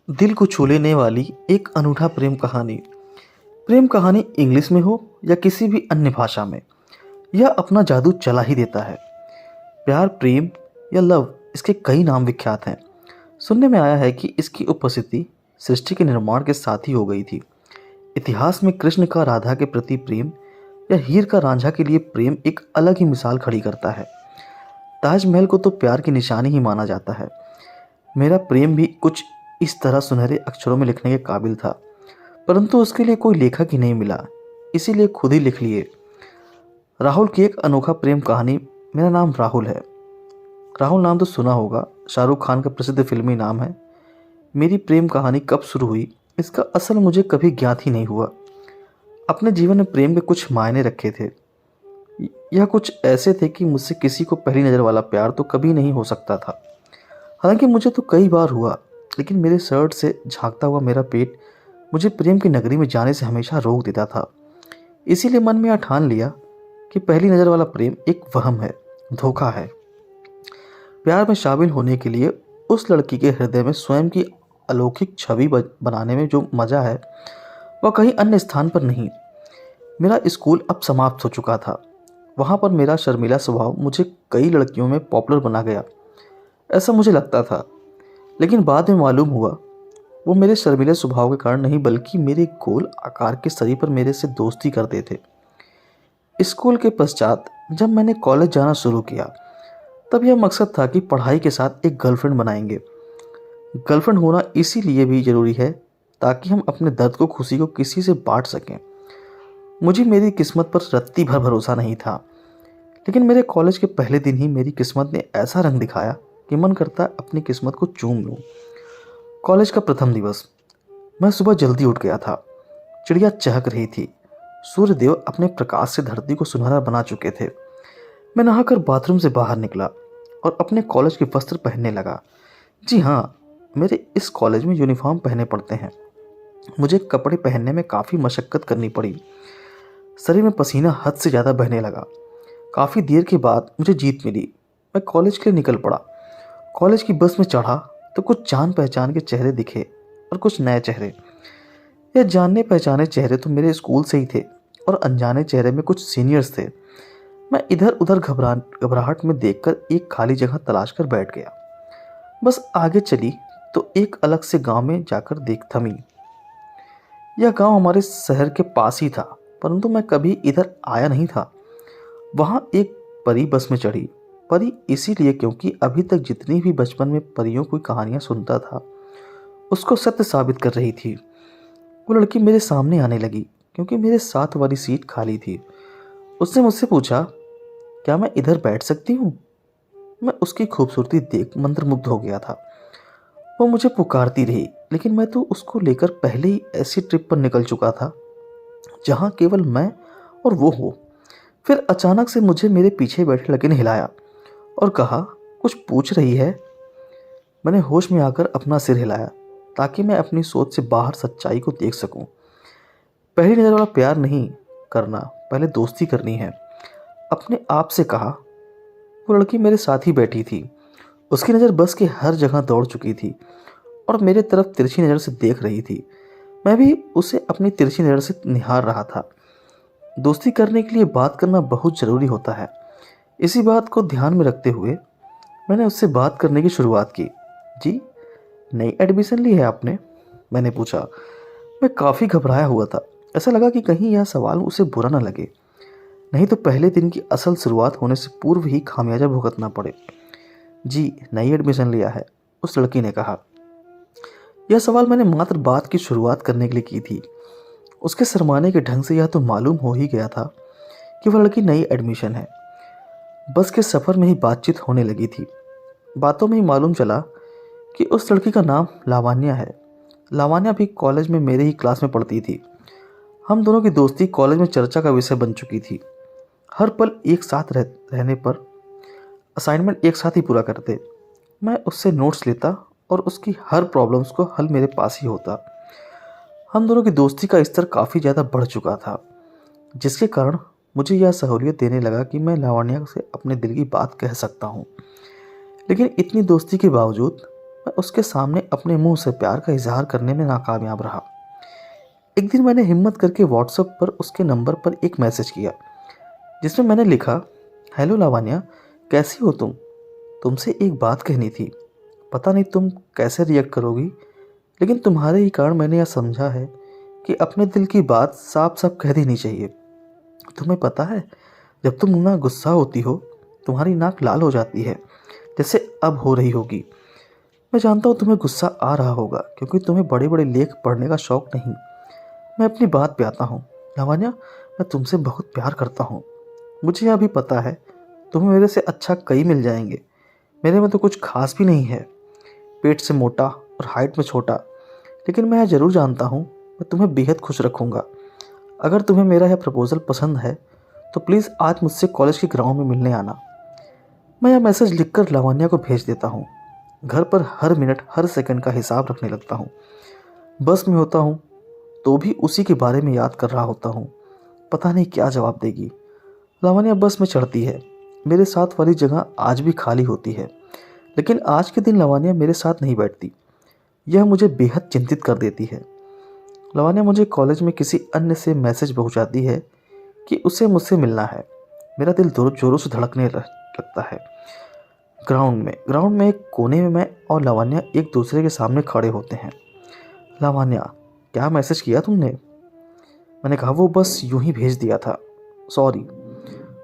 दिल को छू लेने वाली एक अनूठा प्रेम कहानी इंग्लिश में हो या किसी भी अन्य भाषा में, यह अपना जादू चला ही देता है। प्यार, प्रेम या लव, इसके कई नाम विख्यात हैं। सुनने में आया है कि इसकी उपस्थिति सृष्टि के निर्माण के साथ ही हो गई थी। इतिहास में कृष्ण का राधा के प्रति प्रेम या हीर का रांझा के लिए प्रेम एक अलग ही मिसाल खड़ी करता है। ताजमहल को तो प्यार की निशानी ही माना जाता है। मेरा प्रेम भी कुछ इस तरह सुनहरे अक्षरों में लिखने के काबिल था, परंतु उसके लिए कोई लेखक ही नहीं मिला, इसीलिए खुद ही लिख लिए। राहुल की एक अनोखा प्रेम कहानी। मेरा नाम राहुल है। राहुल नाम तो सुना होगा, शाहरुख खान का प्रसिद्ध फिल्मी नाम है। मेरी प्रेम कहानी कब शुरू हुई, इसका असल मुझे कभी ज्ञात ही नहीं हुआ। अपने जीवन में प्रेम के कुछ मायने रखे थे। यह कुछ ऐसे थे कि मुझसे किसी को पहली नज़र वाला प्यार तो कभी नहीं हो सकता था। हालांकि मुझे तो कई बार हुआ, लेकिन मेरे शर्ट से झांकता हुआ मेरा पेट मुझे प्रेम की नगरी में जाने से हमेशा रोक देता था। इसीलिए मन में यह ठान लिया कि पहली नज़र वाला प्रेम एक वहम है, धोखा है। प्यार में शामिल होने के लिए उस लड़की के हृदय में स्वयं की अलौकिक छवि बनाने में जो मज़ा है, वह कहीं अन्य स्थान पर नहीं। मेरा स्कूल अब समाप्त हो चुका था। वहाँ पर मेरा शर्मीला स्वभाव मुझे कई लड़कियों में पॉपुलर बना गया, ऐसा मुझे लगता था। लेकिन बाद में मालूम हुआ वो मेरे शर्मीले स्वभाव के कारण नहीं, बल्कि मेरे गोल आकार के शरीर पर मेरे से दोस्ती करते थे। स्कूल के पश्चात जब मैंने कॉलेज जाना शुरू किया, तब यह मकसद था कि पढ़ाई के साथ एक गर्लफ्रेंड बनाएंगे। गर्लफ्रेंड होना इसीलिए भी ज़रूरी है ताकि हम अपने दर्द को, खुशी को किसी से बांट सकें। मुझे मेरी किस्मत पर रत्ती भर भरोसा नहीं था, लेकिन मेरे कॉलेज के पहले दिन ही मेरी किस्मत ने ऐसा रंग दिखाया कि मन करता अपनी किस्मत को चूम लूं। कॉलेज का प्रथम दिवस। मैं सुबह जल्दी उठ गया था। चिड़िया चहक रही थी। सूर्यदेव अपने प्रकाश से धरती को सुनहरा बना चुके थे। मैं नहाकर बाथरूम से बाहर निकला और अपने कॉलेज के वस्त्र पहनने लगा। जी हाँ, मेरे इस कॉलेज में यूनिफॉर्म पहने पड़ते हैं। मुझे कपड़े पहनने में काफ़ी मशक्क़त करनी पड़ी। शरीर में पसीना हद से ज़्यादा बहने लगा। काफ़ी देर के बाद मुझे जीत मिली। मैं कॉलेज के लिए निकल पड़ा। कॉलेज की बस में चढ़ा तो कुछ जान पहचान के चेहरे दिखे और कुछ नए चेहरे। यह जानने पहचाने चेहरे तो मेरे स्कूल से ही थे और अनजाने चेहरे में कुछ सीनियर्स थे। मैं इधर उधर घबराहट में देखकर एक खाली जगह तलाश कर बैठ गया। बस आगे चली तो एक अलग से गांव में जाकर देख थमी। यह गांव हमारे शहर के पास ही था, परंतु मैं कभी इधर आया नहीं था। वहाँ एक परी बस में चढ़ी। परी इसीलिए क्योंकि अभी तक जितनी भी बचपन में परियों की कहानियां सुनता था, उसको सत्य साबित कर रही थी। वो लड़की मेरे सामने आने लगी क्योंकि मेरे साथ वाली सीट खाली थी। उसने मुझसे पूछा, क्या मैं इधर बैठ सकती हूँ? मैं उसकी खूबसूरती देख मंत्रमुग्ध हो गया था। वो मुझे पुकारती रही, लेकिन मैं तो उसको लेकर पहले ही ऐसी ट्रिप पर निकल चुका था जहाँ केवल मैं और वो हो। फिर अचानक से मुझे मेरे पीछे बैठे लड़के ने हिलाया और कहा, कुछ पूछ रही है? मैंने होश में आकर अपना सिर हिलाया ताकि मैं अपनी सोच से बाहर सच्चाई को देख सकूं। पहली नज़र वाला प्यार नहीं करना, पहले दोस्ती करनी है, अपने आप से कहा। वो लड़की मेरे साथ ही बैठी थी। उसकी नज़र बस के हर जगह दौड़ चुकी थी और मेरे तरफ तिरछी नज़र से देख रही थी। मैं भी उसे अपनी तिरछी नज़र से निहार रहा था। दोस्ती करने के लिए बात करना बहुत ज़रूरी होता है। इसी बात को ध्यान में रखते हुए मैंने उससे बात करने की शुरुआत की। जी, नई एडमिशन ली है आपने? मैंने पूछा। मैं काफ़ी घबराया हुआ था। ऐसा लगा कि कहीं यह सवाल उसे बुरा न लगे, नहीं तो पहले दिन की असल शुरुआत होने से पूर्व ही खामियाजा भुगतना पड़े। जी, नई एडमिशन लिया है, उस लड़की ने कहा। यह सवाल मैंने मात्र बात की शुरुआत करने के लिए की थी। उसके शर्माने के ढंग से यह तो मालूम हो ही गया था कि वह लड़की नई एडमिशन है। बस के सफ़र में ही बातचीत होने लगी थी। बातों में ही मालूम चला कि उस लड़की का नाम लावण्या है। लावण्या भी कॉलेज में मेरे ही क्लास में पढ़ती थी। हम दोनों की दोस्ती कॉलेज में चर्चा का विषय बन चुकी थी। हर पल एक साथ रहने पर असाइनमेंट एक साथ ही पूरा करते। मैं उससे नोट्स लेता और उसकी हर प्रॉब्लम्स को हल मेरे पास ही होता। हम दोनों की दोस्ती का स्तर काफ़ी ज़्यादा बढ़ चुका था, जिसके कारण मुझे यह सहूलियत देने लगा कि मैं लावण्या से अपने दिल की बात कह सकता हूँ। लेकिन इतनी दोस्ती के बावजूद मैं उसके सामने अपने मुंह से प्यार का इजहार करने में नाकामयाब रहा। एक दिन मैंने हिम्मत करके व्हाट्सएप पर उसके नंबर पर एक मैसेज किया जिसमें मैंने लिखा, हेलो लावण्या, कैसी हो तुम? तुमसे एक बात कहनी थी। पता नहीं तुम कैसे रिएक्ट करोगी, लेकिन तुम्हारे ही कारण मैंने यह समझा है कि अपने दिल की बात साफ साफ कह देनी चाहिए। तुम्हें पता है, जब तुम ना गुस्सा होती हो तुम्हारी नाक लाल हो जाती है, जैसे अब हो रही होगी। मैं जानता हूँ तुम्हें गुस्सा आ रहा होगा क्योंकि तुम्हें बड़े बड़े लेख पढ़ने का शौक नहीं। मैं अपनी बात पे आता हूँ। लावण्या, मैं तुमसे बहुत प्यार करता हूँ। मुझे यह भी पता है तुम्हें मेरे से अच्छा कई मिल जाएंगे। मेरे में तो कुछ खास भी नहीं है, पेट से मोटा और हाइट में छोटा, लेकिन मैं यह ज़रूर जानता हूँ मैं तुम्हें बेहद खुश रखूँगा। अगर तुम्हें मेरा यह प्रपोज़ल पसंद है तो प्लीज़ आज मुझसे कॉलेज के ग्राउंड में मिलने आना। मैं यह मैसेज लिखकर लावण्या को भेज देता हूँ। घर पर हर मिनट हर सेकंड का हिसाब रखने लगता हूँ। बस में होता हूँ तो भी उसी के बारे में याद कर रहा होता हूँ। पता नहीं क्या जवाब देगी। लावण्या बस में चढ़ती है। मेरे साथ वाली जगह आज भी खाली होती है, लेकिन आज के दिन लावण्या मेरे साथ नहीं बैठती। यह मुझे बेहद चिंतित कर देती है। लावण्या मुझे कॉलेज में किसी अन्य से मैसेज पहुंचाती है कि उसे मुझसे मिलना है। मेरा दिल जोरों से धड़कने लगता है। ग्राउंड में एक कोने में मैं और लावण्या एक दूसरे के सामने खड़े होते हैं। लावण्या, क्या मैसेज किया तुमने? मैंने कहा, वो बस यूं ही भेज दिया था, सॉरी।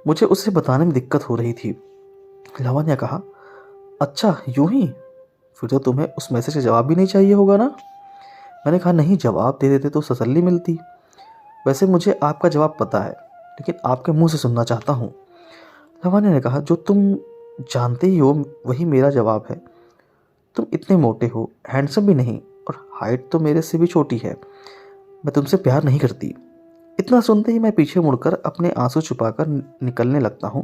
मुझे उसे बताने में दिक्कत हो रही थी। लावण्या कहा, अच्छा यूं ही? फिर तो तुम्हें उस मैसेज का जवाब भी नहीं चाहिए होगा ना? मैंने कहा, नहीं, जवाब दे देते तो तसल्ली मिलती। वैसे मुझे आपका जवाब पता है, लेकिन आपके मुंह से सुनना चाहता हूँ। लावण्या ने कहा, जो तुम जानते ही हो वही मेरा जवाब है। तुम इतने मोटे हो, हैंडसम भी नहीं, और हाइट तो मेरे से भी छोटी है। मैं तुमसे प्यार नहीं करती। इतना सुनते ही मैं पीछे मुड़कर अपने आंसू छुपाकर निकलने लगता हूँ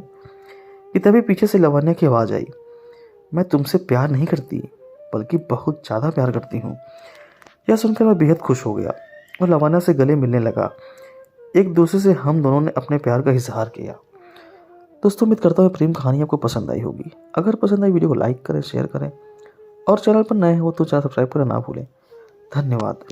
कि तभी पीछे से लावण्या की आवाज़ आई, मैं तुमसे प्यार नहीं करती, बल्कि बहुत ज़्यादा प्यार करती हूँ। यह सुनकर मैं बेहद खुश हो गया और लावण्या से गले मिलने लगा। एक दूसरे से हम दोनों ने अपने प्यार का इजहार किया। दोस्तों, उम्मीद करता हूँ प्रेम कहानी आपको पसंद आई होगी। अगर पसंद आई वीडियो को लाइक करें, शेयर करें, और चैनल पर नए हो तो चैनल सब्सक्राइब करना ना भूलें। धन्यवाद।